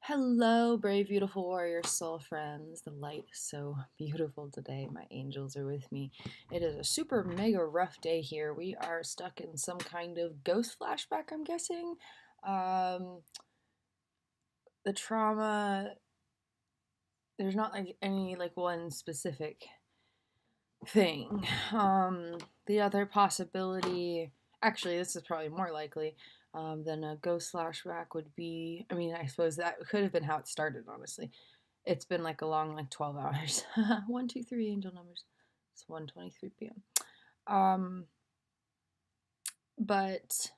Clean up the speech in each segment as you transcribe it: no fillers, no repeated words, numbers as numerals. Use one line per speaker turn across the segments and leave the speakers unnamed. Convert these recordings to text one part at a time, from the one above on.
Hello, brave, beautiful warrior soul friends. The light is so beautiful today. My angels are with me. It is a super mega rough day here. We are stuck in some kind of ghost flashback, I'm guessing. Um, the trauma, there's not like any like one specific thing. The other possibility, actually, this is probably more likely than a ghost flashback would be. I mean, I suppose that could have been how it started, honestly. It's been like a long, like 12 hours. 1, 2, 3 angel numbers. It's 1:23 p.m. But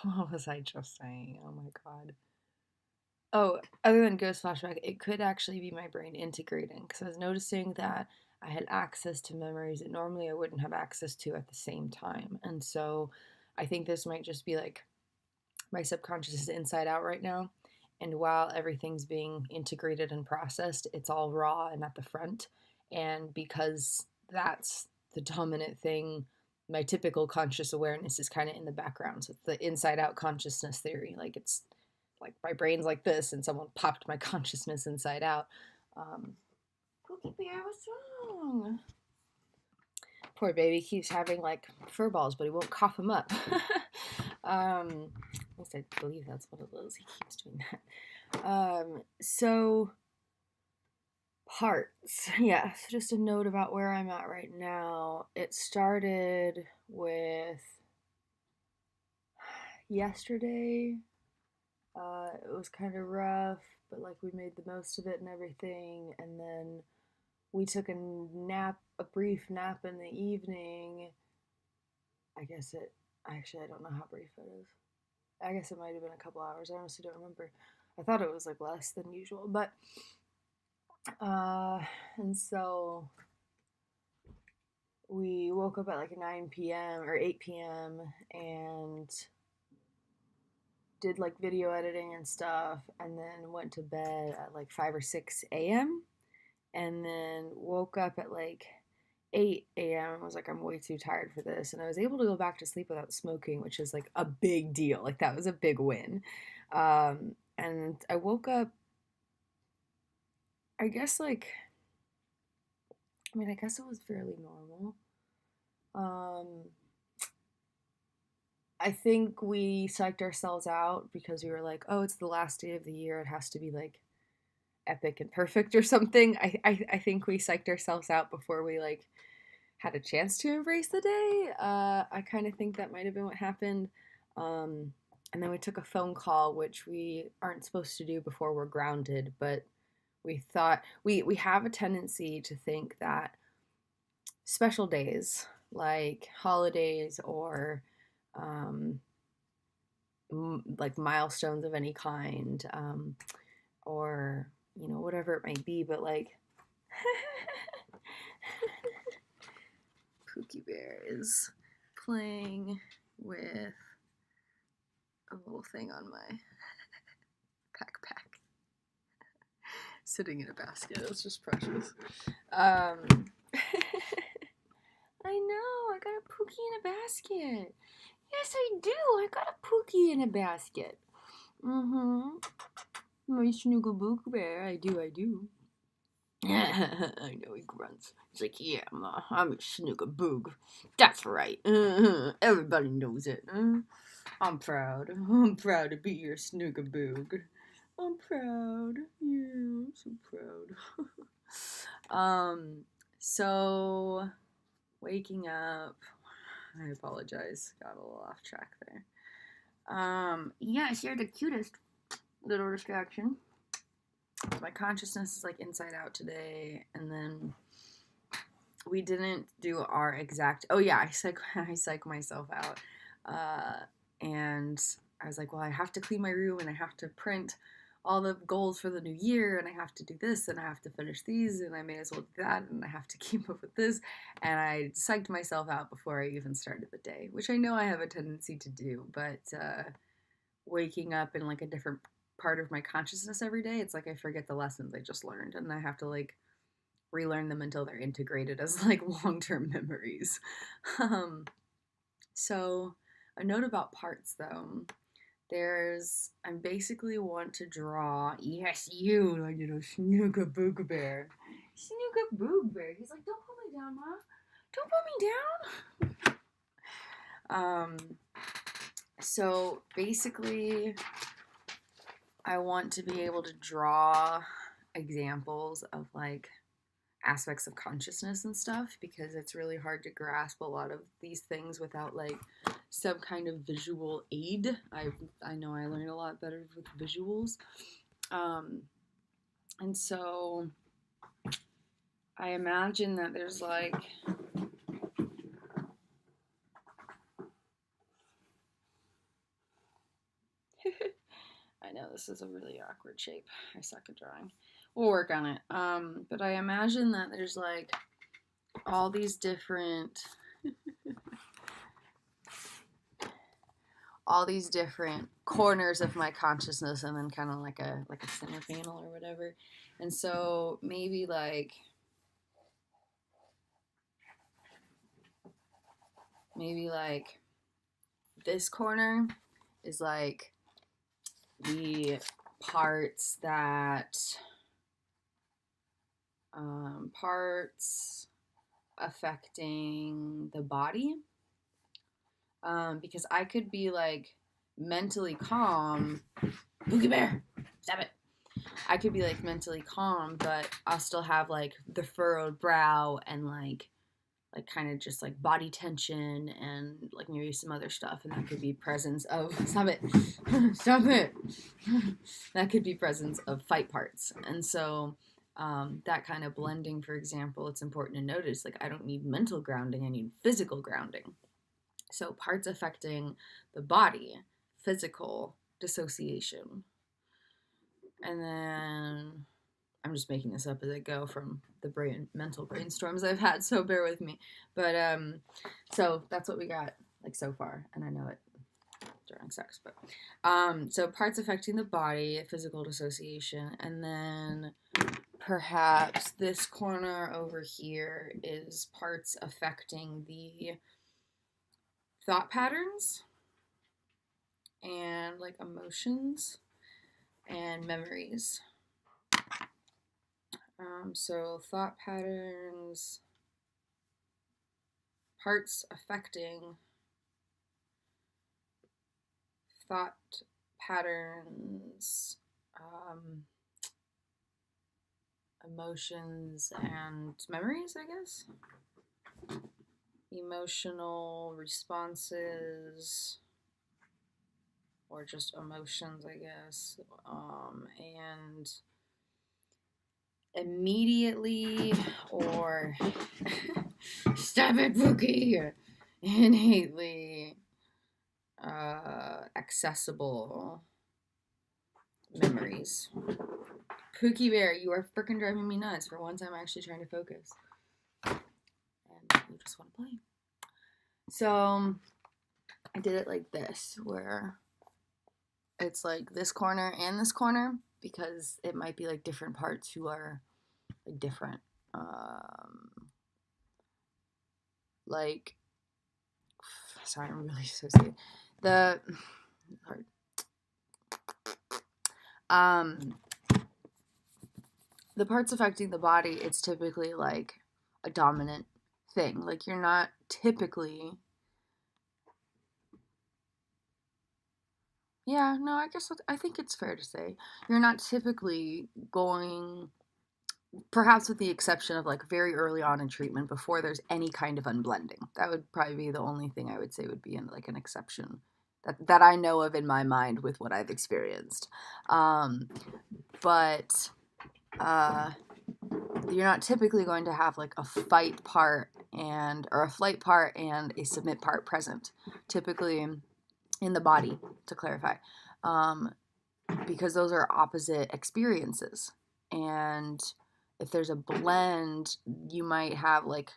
what was I just saying? Oh my god. Oh, other than ghost flashback, it could actually be my brain integrating because I was noticing that I had access to memories that normally I wouldn't have access to at the same time. And so I think this might just be like my subconscious is inside out right now. And while everything's being integrated and processed, it's all raw and at the front. And because that's the dominant thing, my typical conscious awareness is kind of in the background. So it's the inside out consciousness theory. Like it's like my brain's like this, and someone popped my consciousness inside out. Cookie Bear, what's wrong? Poor baby keeps having like fur balls, but he won't cough them up. At least I believe that's what it is. He keeps doing that. So parts. Yeah, so just a note about where I'm at right now. It started with yesterday. It was kind of rough, but like we made the most of it and everything. And then we took a brief nap in the evening. I guess it, actually, I don't know how brief it is. I guess it might have been a couple hours. I honestly don't remember. I thought it was like less than usual, but uh, and so we woke up at like 9 p.m. or 8 p.m. and did like video editing and stuff, and then went to bed at like 5 or 6 a.m. and then woke up at like 8 a.m. and was like, I'm way too tired for this. And I was able to go back to sleep without smoking, which is like a big deal. Like, that was a big win. And I woke up, I guess, like, I mean, I guess it was fairly normal. Um, I think we psyched ourselves out because we were like, oh, it's the last day of the year. It has to be like epic and perfect or something. I think we psyched ourselves out before we like had a chance to embrace the day. I kind of think that might have been what happened. And then we took a phone call, which we aren't supposed to do before we're grounded, but we thought we have a tendency to think that special days like holidays or um, like milestones of any kind, or whatever it might be, but like Pookie Bear is playing with a little thing on my backpack, sitting in a basket. It's just precious. I know, I got a Pookie in a basket. Yes, I do. I got a Pookie in a basket. Mm-hmm. My Snoogle Book Bear. I do. I know, he grunts. He's like, yeah, Ma, I'm a Snoogaboog. That's right. Everybody knows it. I'm proud. I'm proud to be your Snoogaboog. I'm proud. Yeah, I'm so proud. So waking up. I apologize. Got a little off track there. Yes, you're the cutest little distraction. My consciousness is like inside out today, and then we didn't do our exact. Oh yeah, I psych myself out, and I was like, well, I have to clean my room, and I have to print all the goals for the new year, and I have to do this, and I have to finish these, and I may as well do that, and I have to keep up with this, and I psyched myself out before I even started the day, which I know I have a tendency to do, but waking up in like a different part of my consciousness every day, it's like I forget the lessons I just learned, and I have to like relearn them until they're integrated as like long-term memories. um, so a note about parts though, I basically want to draw, yes, you, like little Snooka Boog Bear. Snooka Boog Bear. He's like, don't put me down, Ma. Don't put me down. So basically, I want to be able to draw examples of like aspects of consciousness and stuff because it's really hard to grasp a lot of these things without like some kind of visual aid. I know I learn a lot better with visuals. And so I imagine that there's like I know this is a really awkward shape. I suck at drawing. We'll work on it. But I imagine that there's like all these different corners of my consciousness and then kind of like a center panel or whatever. And so maybe like this corner is like the parts affecting the body, because I could be like mentally calm. Boogie Bear, stop it. I could be like mentally calm, but I'll still have like the furrowed brow and like kind of just like body tension and like maybe some other stuff, and that could be presence of stop it that could be presence of fight parts. And so that kind of blending, for example, it's important to notice like I don't need mental grounding, I need physical grounding. So parts affecting the body, physical dissociation. And then I'm just making this up as I go from the mental brainstorms I've had, so bear with me. But so that's what we got like so far, and I know it drawing sucks, but so parts affecting the body, physical dissociation, and then perhaps this corner over here is parts affecting the thought patterns and like emotions and memories. So thought patterns, parts affecting thought patterns, emotions and memories, I guess. Emotional responses, or just emotions, I guess. And immediately or stop it, Pookie, innately accessible memories. Pookie Bear, you are freaking driving me nuts. For once, I'm actually trying to focus. And you just want to play. So I did it like this, where it's like this corner and this corner, because it might be like different parts who are like different. Like, sorry, I'm really dissociated. The parts affecting the body, it's typically like a dominant thing. Like you're not typically. Yeah, no, I think it's fair to say you're not typically going, perhaps with the exception of like very early on in treatment before there's any kind of unblending. That would probably be the only thing I would say would be in like an exception that I know of in my mind with what I've experienced. But you're not typically going to have like a fight part or a flight part and a submit part present. Typically in the body, to clarify, because those are opposite experiences. And if there's a blend, you might have like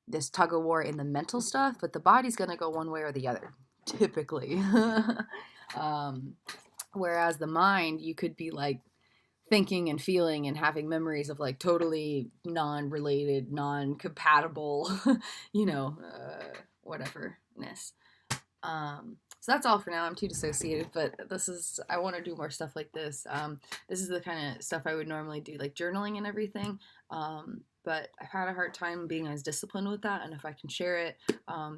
this tug of war in the mental stuff, but the body's going to go one way or the other, typically. Whereas the mind, you could be like thinking and feeling and having memories of like totally non-related, non-compatible, whateverness. So that's all for now. I'm too dissociated, but I want to do more stuff like this. This is the kind of stuff I would normally do, like journaling and everything. But I've had a hard time being as disciplined with that, and if I can share it,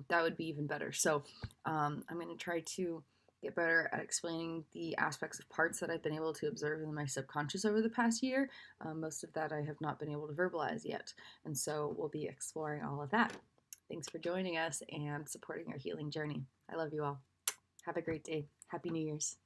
that would be even better. So I'm going to try to get better at explaining the aspects of parts that I've been able to observe in my subconscious over the past year. Most of that I have not been able to verbalize yet, and so we'll be exploring all of that. Thanks for joining us and supporting our healing journey. I love you all. Have a great day. Happy New Year's.